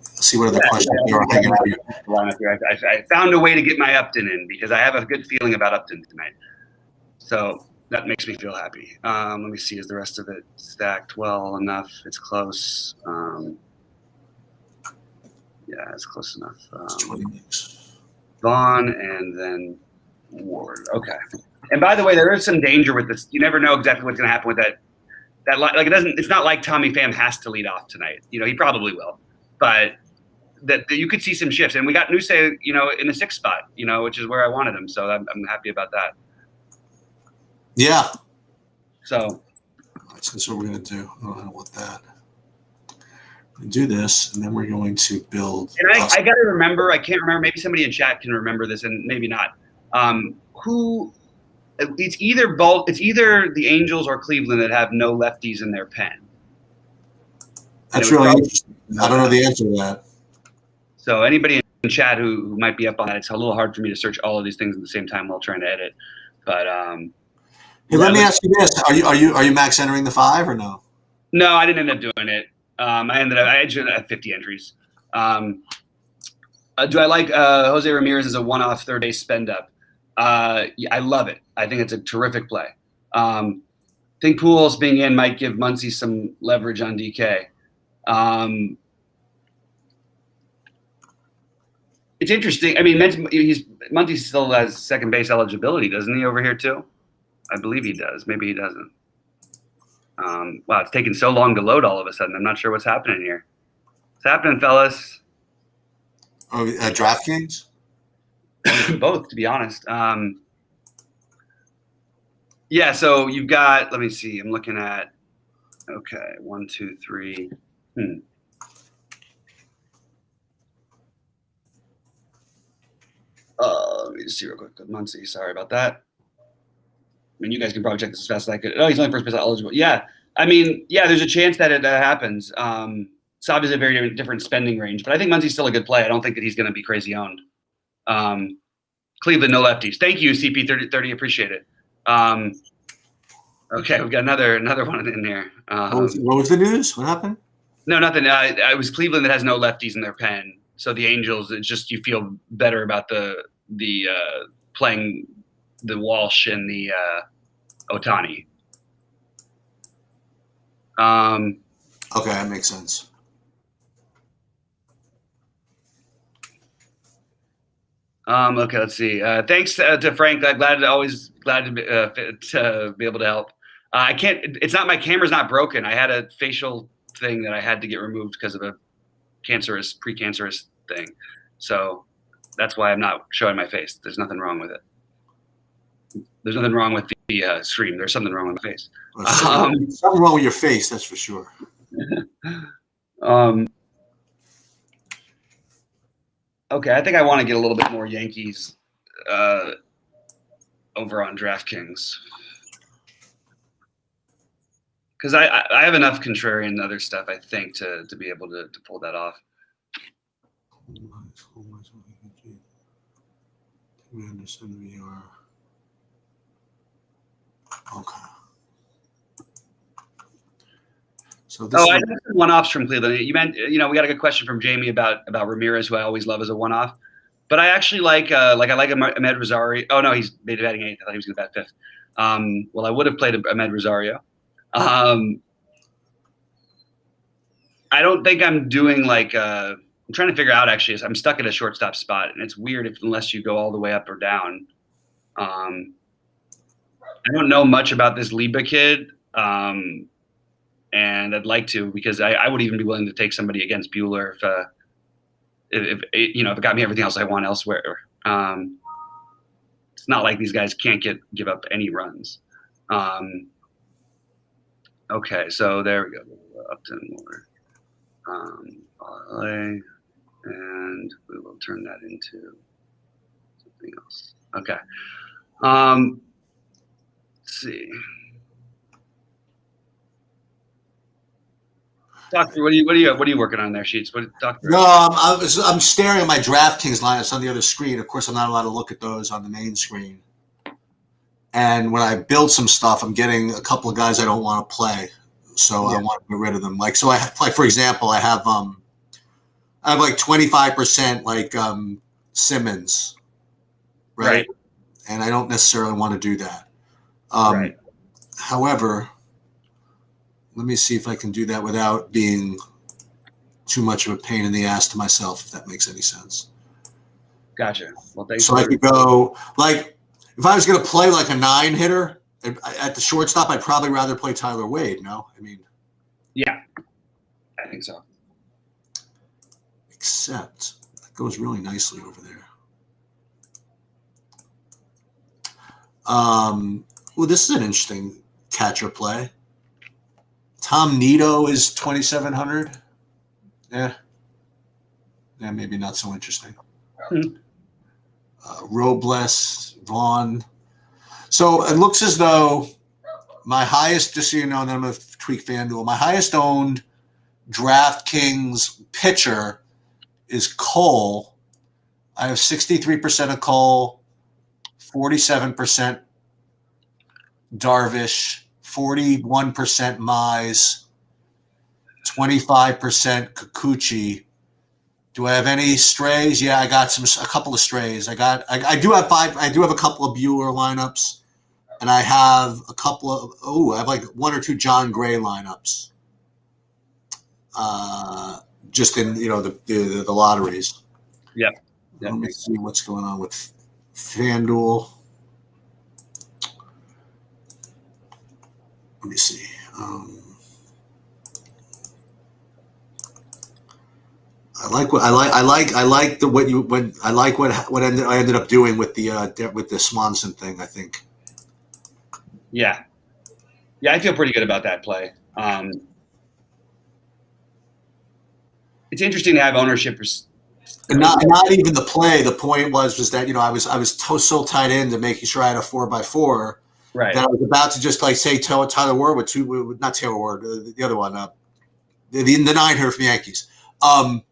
see what other questions you are hanging out here. I found a way to get my Upton in because I have a good feeling about Upton tonight. So that makes me feel happy. Let me see. Is the rest of it stacked well enough? It's close. Yeah, it's close enough. It's 20 weeks. Vaughn, and then Ward. Okay. And by the way, there is some danger with this. You never know exactly what's going to happen with that. Like it doesn't. It's not like Tommy Pham has to lead off tonight. He probably will, but that you could see some shifts. And we got Nuse, in the 6th spot, which is where I wanted him. So I'm happy about that. Yeah. So that's what we're going to do. I don't know what that. Do this, and then we're going to build. And I got to remember. I can't remember. Maybe somebody in chat can remember this, and maybe not. Who? It's either the Angels or Cleveland that have no lefties in their pen. That's really interesting. I don't know the answer to that. So anybody in chat who might be up on that, it's a little hard for me to search all of these things at the same time while trying to edit. But hey, let me ask you this: Are you max entering the 5 or no? No, I didn't end up doing it. I ended up 50 entries. Do I like Jose Ramirez as a one-off third base spend up? Yeah, I love it. I think it's a terrific play. I think Pujols being in might give Muncy some leverage on DK. It's interesting. I mean, Muncy still has second base eligibility, doesn't he, over here too? I believe he does. Maybe he doesn't. Wow, it's taking so long to load all of a sudden. I'm not sure what's happening here. What's happening, fellas? Oh, DraftKings? Both, to be honest. Yeah, so you've got, let me see. I'm looking at, okay, 1, 2, 3. Let me just see real quick. Muncy, sorry about that. I mean, you guys can probably check this as fast as I could. Oh, he's only first base eligible. Yeah. I mean, yeah, there's a chance that it happens. It's obviously a very different spending range, but I think Muncy's still a good play. I don't think that he's going to be crazy owned. Cleveland, no lefties. Thank you, CP30. Appreciate it. Okay, we've got another one in there. What was the news? What happened? No, nothing. It was Cleveland that has no lefties in their pen. So the Angels, it's just you feel better about the playing the Walsh and the Ohtani. Okay, that makes sense. Okay, let's see. Thanks to Frank. Glad to be able to help. I can't. It's not, my camera's not broken. I had a facial thing that I had to get removed because of a precancerous thing. So that's why I'm not showing my face. There's nothing wrong with it. There's nothing wrong with the stream. There's something wrong with the face. Something wrong with your face, that's for sure. Okay, I think I want to get a little bit more Yankees over on DraftKings. Because I have enough contrarian other stuff, I think, to be able to pull that off. Okay. So I have some one-offs from Cleveland. You meant, we got a good question from Jamie about Ramirez, who I always love as a one-off. But I actually like Ahmed Rosario. Oh no, he's batting 8th. I thought he was going to bat 5th. Well, I would have played Ahmed Rosario. I don't think I'm doing I'm trying to figure out, actually, I'm stuck at a shortstop spot, and it's weird unless you go all the way up or down. I don't know much about this Liba kid, and I'd like to, because I would even be willing to take somebody against Buehler if it got me everything else I want elsewhere. It's not like these guys can't give up any runs. Okay, so there we go. Upton Moore. LA, and we will turn that into something else. Okay. Let's see. Doctor, what are you working on there, Sheets? Doctor? No, I'm staring at my DraftKings lineups on the other screen. Of course, I'm not allowed to look at those on the main screen. And when I build some stuff, I'm getting a couple of guys I don't want to play, so I want to get rid of them. Like, so for example, I have like 25% Simmons, right? And I don't necessarily want to do that. Right. However, let me see if I can do that without being too much of a pain in the ass to myself, if that makes any sense. Gotcha. Well, thanks. So I could go like if I was going to play like a 9 hitter at the shortstop, I'd probably rather play Tyler Wade. No, I mean, Yeah, I think so. except that goes really nicely over there. Well, this is an interesting catcher play. Tom Nito is 2,700. Yeah, maybe not so interesting. Robles, Vaughn. So it looks as though my highest, just so you know, and then I'm going to tweak FanDuel, my highest owned DraftKings pitcher is Cole. I have 63% of Cole, 47% Darvish, 41% Mize, 25% Kikuchi. Do I have any strays? Yeah, I got a couple of strays. I do have a couple of Bueller lineups, and I have a couple of I have like 1 or 2 John Gray lineups. Just in the lotteries. Yeah. Let me see what's going on with FanDuel. Let me see. I ended up doing with the Swanson thing. I think. Yeah, I feel pretty good about that play. It's interesting to have ownership. And not even the play. The point was that I was so tied into making sure I had a 4x4. Right. That I was about to just like say Tyler Ward with not Taylor Ward, the other one, the 9 hitter from the Yankees. 2K,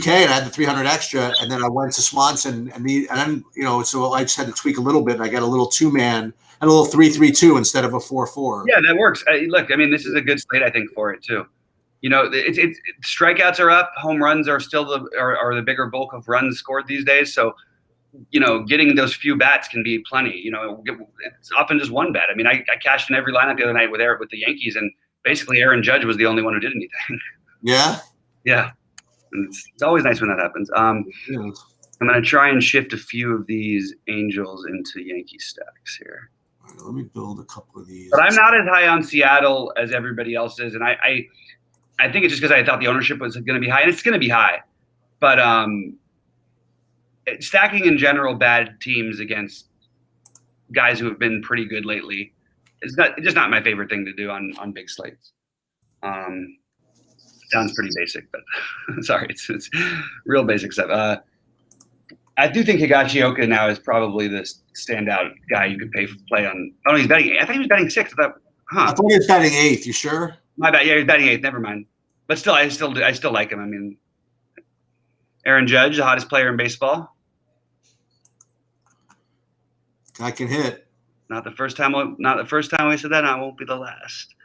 and I had the 300 extra, and then I went to Swanson, and then so I just had to tweak a little bit, and I got a little 2-man and a little 3-3-2 instead of a 4-4. Yeah, that works. Look, I mean, this is a good slate, I think, for it too. It's strikeouts are up, home runs are still the bigger bulk of runs scored these days. So, getting those few bats can be plenty. It's often just one bat. I mean, I cashed in every lineup the other night with the Yankees, and basically Aaron Judge was the only one who did anything. Yeah. Yeah. It's always nice when that happens. I'm going to try and shift a few of these Angels into Yankee stacks here. All right, let me build a couple of these. But I'm not as high on Seattle as everybody else is, and I think it's just because I thought the ownership was going to be high, and it's going to be high. But stacking in general bad teams against guys who have been pretty good lately is just not my favorite thing to do on big slates. Sounds pretty basic, but sorry, it's real basic stuff. I do think Higashioka now is probably the standout guy you could play on. Oh, he's betting. I think he was betting 6th. I thought he was batting 8th. You sure? My bad. Yeah, he's batting 8th. Never mind. But still, I still like him. I mean, Aaron Judge, the hottest player in baseball. Guy can hit. Not the first time we said that. And I won't be the last.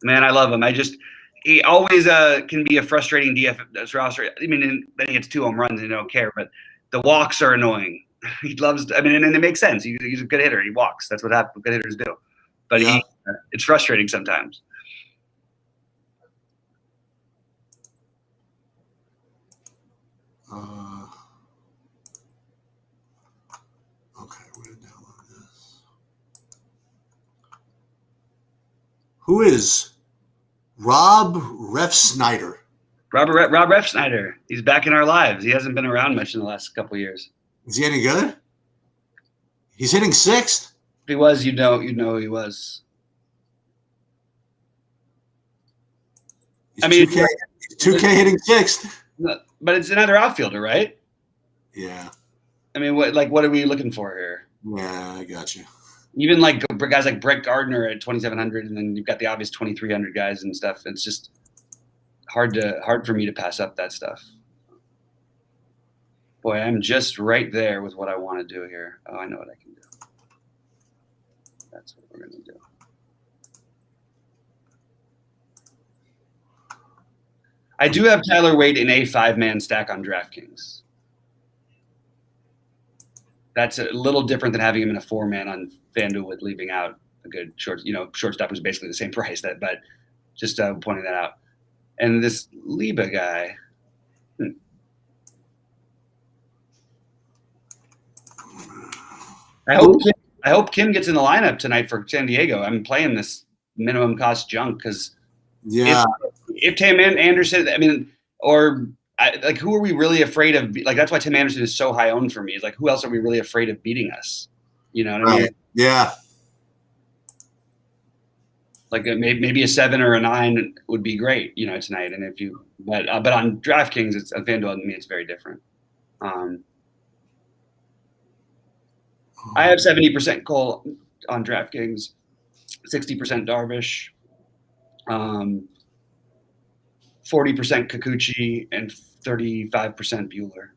Man, I love him. He always can be a frustrating DFS roster. I mean, then he gets 2 home runs and you don't care, but the walks are annoying. He loves. I mean, and it makes sense. He's a good hitter. He walks. That's what good hitters do. But it's frustrating sometimes. Okay, we're gonna download this. Who is Rob Refsnyder? Rob Refsnyder. He's back in our lives. He hasn't been around much in the last couple of years. Is he any good? He's hitting 6th. If he was, you'd know he was. He's 2K hitting 6th. But it's another outfielder, right? Yeah. I mean, what are we looking for here? Yeah, I got you. Even like guys like Brett Gardner at 2,700, and then you've got the obvious 2,300 guys and stuff. It's just hard for me to pass up that stuff. Boy, I'm just right there with what I want to do here. Oh, I know what I can do. That's what we're going to do. I do have Tyler Wade in a 5-man stack on DraftKings. That's a little different than having him in a 4-man on FanDuel with leaving out a good shortstop who's basically the same price. But just pointing that out. And this Liba guy, I hope Kim gets in the lineup tonight for San Diego. I'm playing this minimum cost junk because Yeah. if Tim Anderson, I mean, like who are we really afraid of? Like that's why Tim Anderson is so high owned for me. It's like who else are we really afraid of beating us? You know what I mean? Yeah. Like maybe a 7 or a 9 would be great, you know, tonight. And but on DraftKings, it's FanDuel. I mean, it's very different. I have 70% Cole on DraftKings, 60% Darvish, 40% Kikuchi, and 35% Bueller.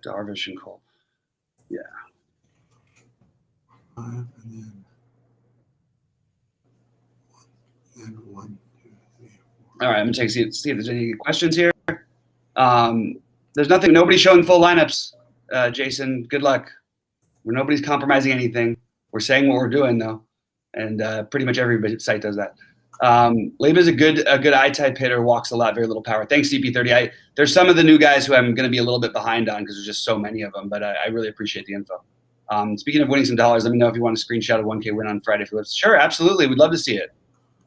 Darvish and Cole. Yeah. And then 1, 2, 3, 4. All right, I'm gonna see if there's any questions here. There's nobody's showing full lineups. Jason, good luck. Nobody's compromising anything. We're saying what we're doing though, and pretty much every site does that. Leiba's a good I type hitter, walks a lot, very little power. Thanks, CP30. There's some of the new guys who I'm going to be a little bit behind on because there's just so many of them, but I really appreciate the info. Speaking of winning some dollars, let me know if you want a screenshot of 1K win on Friday. Sure, absolutely. We'd love to see it.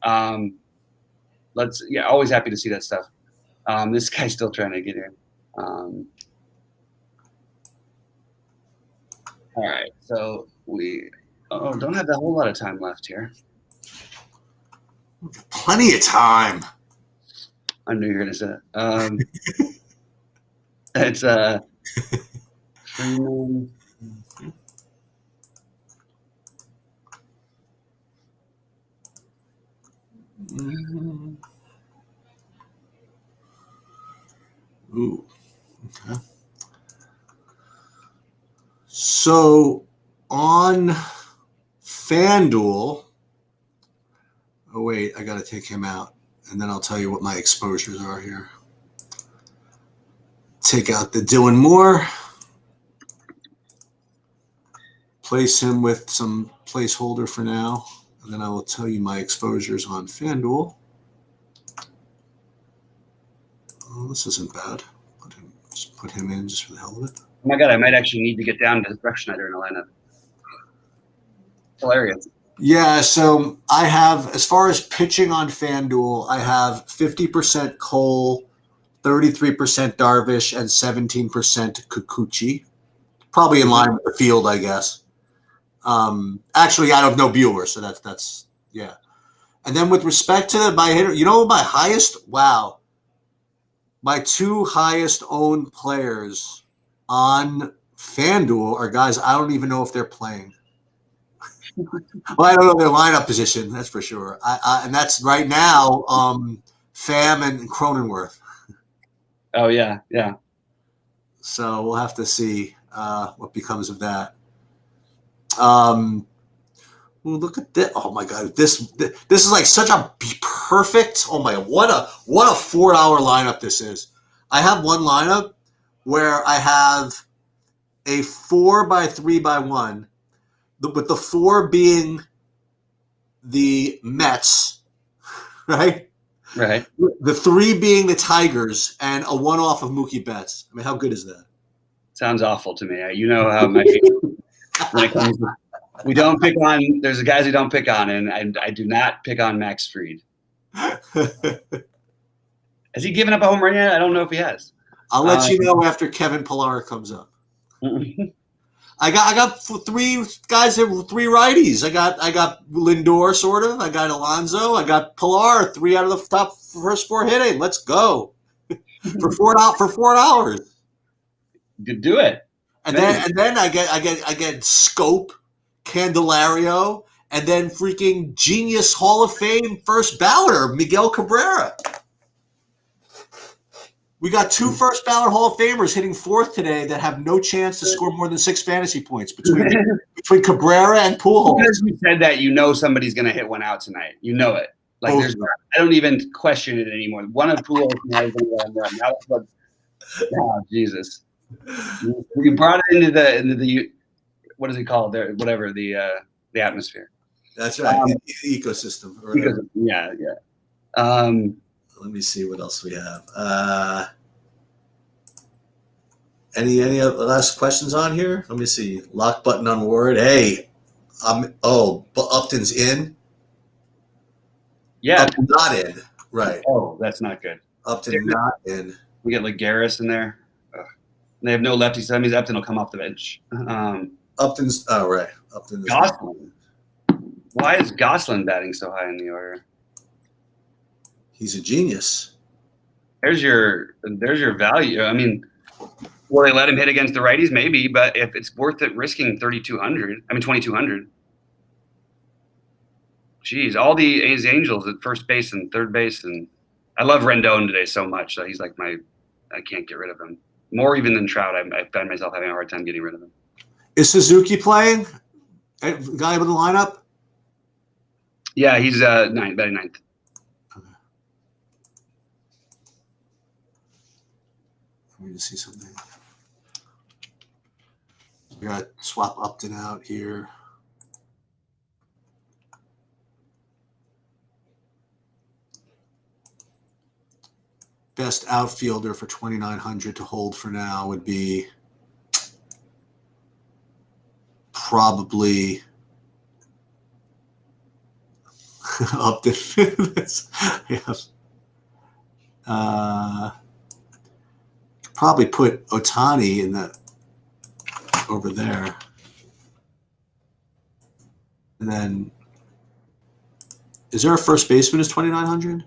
Always happy to see that stuff. This guy's still trying to get in. All right, so we don't have a whole lot of time left here. Plenty of time. I knew you were going to say that. It's Freeman. Ooh. Okay. So on FanDuel, oh wait, I got to take him out, and then I'll tell you what my exposures are here. Take out the Dylan Moore, place him with some placeholder for now, and then I will tell you my exposures on FanDuel. Oh, this isn't bad. Just put him in just for the hell of it. Oh my God, I might actually need to get down to Schneider in the lineup. Hilarious. Yeah, so I have, as far as pitching on FanDuel, I have 50% Cole, 33% Darvish, and 17% Kikuchi. Probably in line with the field, I guess. Actually, I don't know Bueller, so that's yeah. And then with respect to my hitter, you know, my highest, wow. My 2 highest owned players on FanDuel are guys I don't even know if they're playing. Well, I don't know their lineup position, that's for sure. And that's right now, Pham and Cronenworth. Oh yeah, yeah. So we'll have to see what becomes of that. Well, look at this. Oh my God, this is like such a perfect. Oh my, what a 4-hour lineup this is. I have one lineup where I have a 4x3x1, with the 4 being the Mets, right? Right. The 3 being the Tigers, and a 1 off of Mookie Betts. I mean, how good is that? Sounds awful to me. You know how my feelings when it comes to, we don't pick on. There's the guys we don't pick on, and I do not pick on Max Fried. Has he given up a home run yet? I don't know if he has. I'll let you know after Kevin Pillar comes up. I got 3 guys, 3 righties. I got Lindor, sort of. I got Alonso. I got Pillar. 3 out of the top first 4 hitting. Let's go for 4 hours. Good, do it. And then I get Scope, Candelario, and then freaking genius Hall of Fame first balloter Miguel Cabrera. We got 2 first ballot Hall of Famers hitting 4th today that have no chance to score more than 6 fantasy points between Cabrera and Pujols. Because you said that, you know somebody's going to hit one out tonight. You know it. Like I don't even question it anymore. One of Pujols now is going to run. Oh, Jesus. You brought it into the what is it called? Whatever the atmosphere. That's right. Ecosystem. Yeah. Let me see what else we have. Any other last questions on here? Let me see. Lock button on Word. Hey, but Upton's in. Yeah. Upton not in. Right. Oh, that's not good. Upton not in. We get Garris in there. Ugh. They have no lefties. So that means Upton will come off the bench. Upton's. Oh, right. Upton is. Gosselin. Why is Gosselin batting so high in the order? He's a genius. There's your value. I mean, will they let him hit against the righties? Maybe, but if it's worth it risking 2,200. Geez, all these Angels at first base and third base, and I love Rendon today so much. So he's like I can't get rid of him. More even than Trout, I find myself having a hard time getting rid of him. Is Suzuki playing? Guy with the lineup? Yeah, he's batting ninth. Okay. Let me just see something. We got swap Upton out here. Best outfielder for 2,900 to hold for now would be probably Upton. Probably put Ohtani in that over there, and then is there a first baseman as 2,900?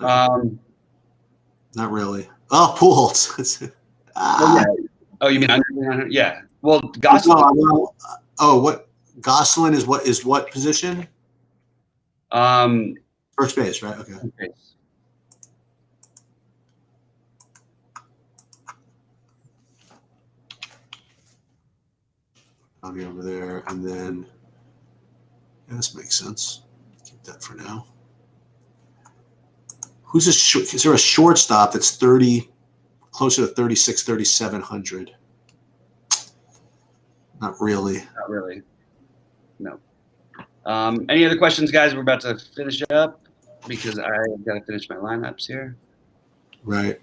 Not really. Oh, Pujols. Oh, yeah. Oh, you mean under 900? Yeah. Well, Gosselin. No. Oh, what Gosselin is? What position? First base, right? Okay. I'll be over there, and then this makes sense. Keep that for now. Is there a shortstop that's closer to 3,700? Not really. Not really. No. Any other questions, guys? We're about to finish up because I've got to finish my lineups here. Right.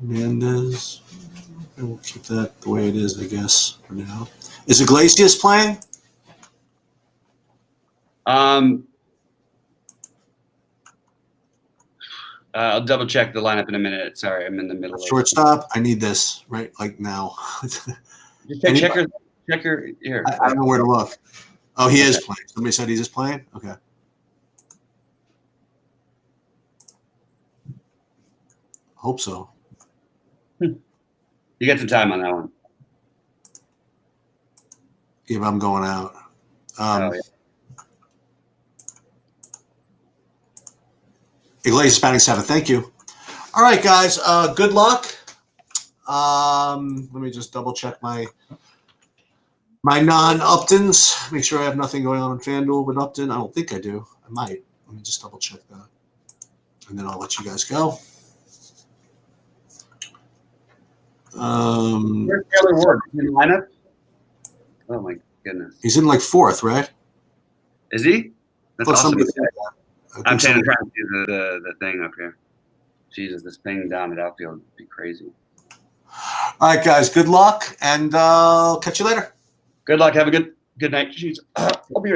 Mendez. We'll keep that the way it is, I guess, for now. Is Iglesias playing? I'll double check the lineup in a minute. Sorry, I'm in the middle. Shortstop. I need this right like now. Just check your here. I don't know where to look. Oh, he is playing. Somebody said he's just playing. Okay. Hope so. You got some time on that one. Yeah, but I'm going out. Oh, yeah. Iglesias batting 7th. Thank you. All right, guys. Good luck. Let me just double check my non-Uptons. Make sure I have nothing going on in FanDuel with Upton. I don't think I do. I might. Let me just double check that, and then I'll let you guys go. Where's Taylor Ward in the lineup? Oh my goodness. He's in like 4th, right? Is he? That's awesome. I'm trying to see the thing up here. Jesus, this thing down at outfield would be crazy. All right, guys. Good luck, and I'll catch you later. Good luck. Have a good night. Jeez. I'll be